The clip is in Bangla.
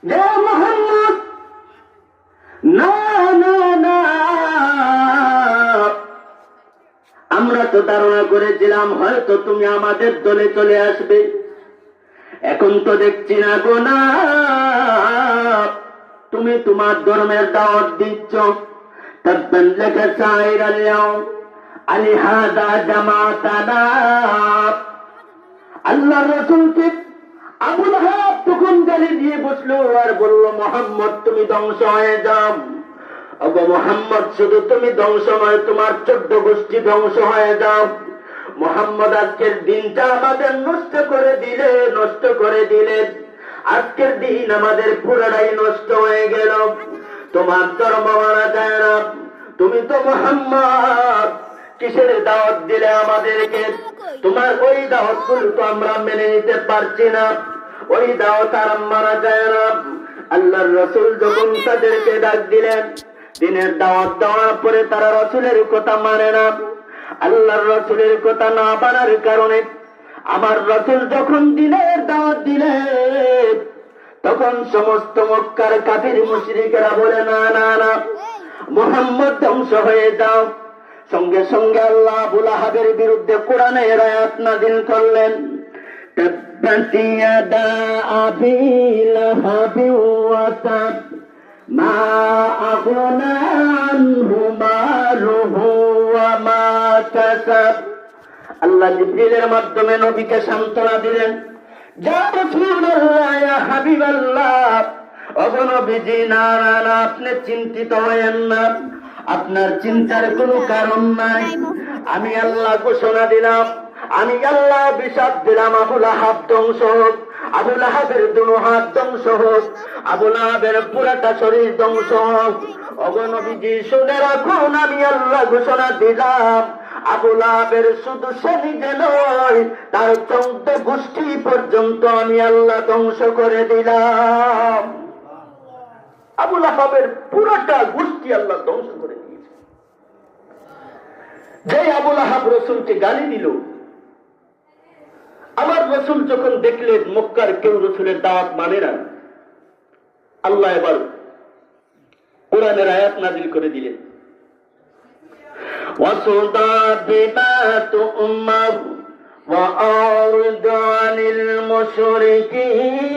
যে মুহাম্মদ, না না না, আমরা তো ধারণা করেছিলাম হয়তো তুমি আমাদের দলে চলে আসবে, এখন তো দেখছি না গো না, তুমি তোমার ধর্মের দাওয়াত দিচ্ছ। তাব্বান লাকা সাইরাল ইয়াউম আলিহাযা জামাতানা। আল্লাহর রাসূলকে আবু লাহাব তখন গালি দিয়ে বসলো আর বলল, মুহাম্মদ তুমি ধ্বংস হয়ে যাও। ওগো মুহাম্মদ, শুধু তুমি ধ্বংস নয়, তোমার 14 গোষ্ঠী ধ্বংস হয়ে যাও। মুহাম্মদ, আজকের দিনটা আমাদের নষ্ট করে দিলে। আজকের দিন আমাদের পুরোটাই নষ্ট হয়ে গেল। তোমার ধর্ম মানা যায় না। তুমি তো মুহাম্মদ কিসের দাওয়াত দিলে আমাদেরকে? তোমার ওই দাওয়াত গুলো তো আমরা মেনে নিতে পারছি না, ওই দাওয়াত আর মানা যায় না। আল্লাহর রাসূল যখন তাদেরকে ডাক দিলেন, দিনের দাওয়াত দেওয়ার পরে তারা রাসূলের কথা মানে না। আল্লাহর রাসূলের কথা না মানার কারণে আমার রাসূল যখন দিনের দাওয়াত দিলেন, তখন সমস্ত মক্কার কাফির মুশরিকেরা বলে, না না না, মুহাম্মদ ধ্বংস হয়ে যাও। সঙ্গে সঙ্গে আল্লাহ আবু লাহাবের বিরুদ্ধে কোরআনের আয়াত নাযিল করলেন, তাব্বাত ইয়াদা আবি লাহাবি ওয়া তাব মা আগনা আনহু মালুহু ওয়া মা কাসাব। আল্লাহ জিবরিলের মাধ্যমে নবীকে সান্ত্বনা দিলেন, যা রাসূলুল্লাহ, ইয়া হাবিবাল্লাহ, ওগো নবীজি, না না না, আপনি চিন্তিত হয়েন না, আপনার চিন্তার কোনো কারণ নাই। আমি আল্লাহ ঘোষণা দিলাম, আমি আল্লাহ অভিশাপ দিলাম, আবু লাহাব ধ্বংস হোক, আবু লাহাবের দুনো হাত ধ্বংস হোক, আবু লাহাবের পুরাটা শরীর ধ্বংস হোক। ওগো নবীজি, শুনে রাখুন, আমি আল্লাহ ঘোষণা দিলাম, আবু লাহাবের শুধু সে নিজে নয়, তার 14 গোষ্ঠী পর্যন্ত আমি আল্লাহ ধ্বংস করে দিলাম। আবু লাহাবের পুরাটা গোষ্ঠী আল্লাহ ধ্বংস করে দিয়েছে। যে আবু লাহাব রাসূলকে গালি দিল, আমার রাসূল যখন দেখলেন মক্কার কেউ রাসূলের দাওয়াত মানে না, আল্লাহ এবার কোরআনের আয়াত নাযিল করে দিলেন, ওয়াসদা বিমা তু'মার ওয়া আরদ আনিল মুশরিকিন।